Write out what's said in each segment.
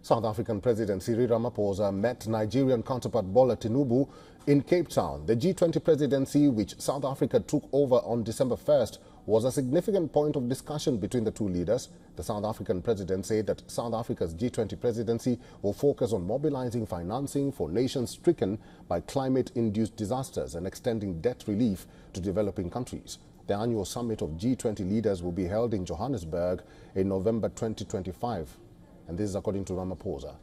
South African President Cyril Ramaphosa met Nigerian counterpart Bola Tinubu in Cape Town. The G20 presidency, which South Africa took over on December 1st, was a significant point of discussion between the two leaders. The South African president said that South Africa's G20 presidency will focus on mobilizing financing for nations stricken by climate-induced disasters and extending debt relief to developing countries. The annual summit of G20 leaders will be held in Johannesburg in November 2025. And this is according to Ramaphosa.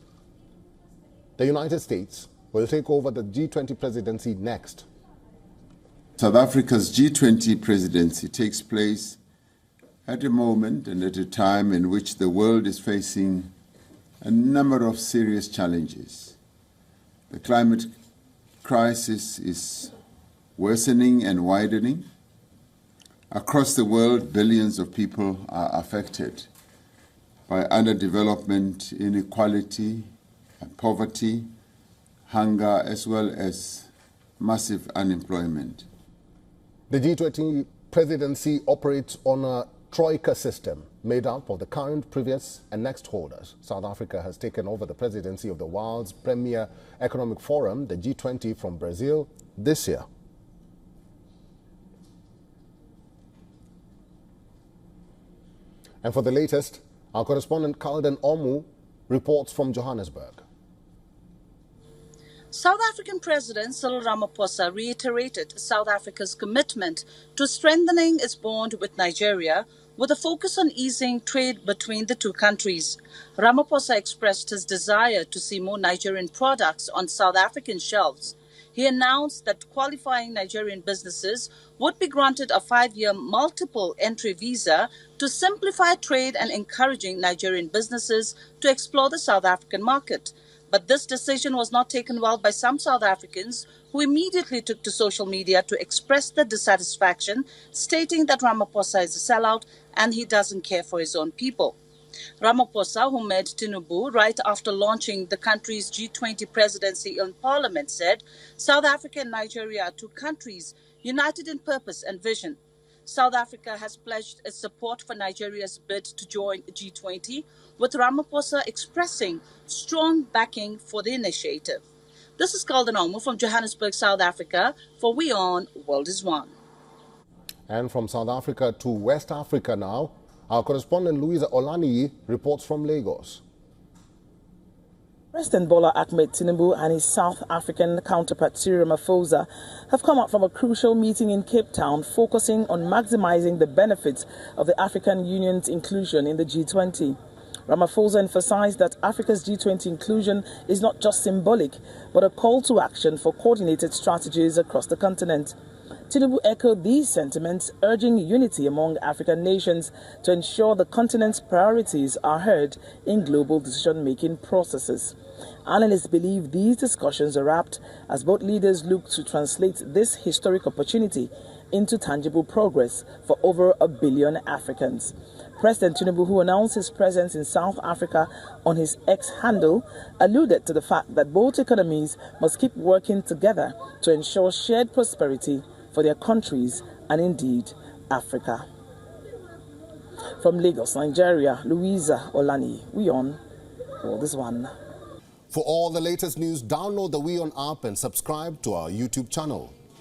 The United States will take over the G20 presidency next. South Africa's G20 presidency takes place at a moment and at a time in which the world is facing a number of serious challenges. The climate crisis is worsening and widening. Across the world, billions of people are affected by underdevelopment, inequality, poverty, hunger, as well as massive unemployment. The G20 presidency operates on a troika system made up of the current, previous and next holders. South Africa has taken over the presidency of the world's premier economic forum, the G20, from Brazil this year. And for the latest, our correspondent Kalden Omu reports from Johannesburg. South African President Cyril Ramaphosa reiterated South Africa's commitment to strengthening its bond with Nigeria with a focus on easing trade between the two countries. Ramaphosa expressed his desire to see more Nigerian products on South African shelves. He announced that qualifying Nigerian businesses would be granted a 5-year multiple entry visa to simplify trade and encouraging Nigerian businesses to explore the South African market. But this decision was not taken well by some South Africans who immediately took to social media to express their dissatisfaction, stating that Ramaphosa is a sellout and he doesn't care for his own people. Ramaphosa, who met Tinubu right after launching the country's G20 presidency in Parliament, said South Africa and Nigeria are two countries united in purpose and vision. South Africa has pledged its support for Nigeria's bid to join G20, with Ramaphosa expressing strong backing for the initiative. This is Kalden Omu from Johannesburg, South Africa, for WION World is One. And from South Africa to West Africa now, our correspondent Louisa Olani reports from Lagos. President Bola Ahmed Tinubu and his South African counterpart Cyril Ramaphosa have come out from a crucial meeting in Cape Town focusing on maximizing the benefits of the African Union's inclusion in the G20. Ramaphosa emphasized that Africa's G20 inclusion is not just symbolic, but a call to action for coordinated strategies across the continent. Tinubu echoed these sentiments, urging unity among African nations to ensure the continent's priorities are heard in global decision-making processes. Analysts believe these discussions are apt as both leaders look to translate this historic opportunity into tangible progress for over 1 billion Africans. President Tinubu, who announced his presence in South Africa on his X handle, alluded to the fact that both economies must keep working together to ensure shared prosperity for their countries and indeed Africa. From Lagos, Nigeria, Louisa Olani, WION World is One. For all the latest news, download the WION app and subscribe to our YouTube channel.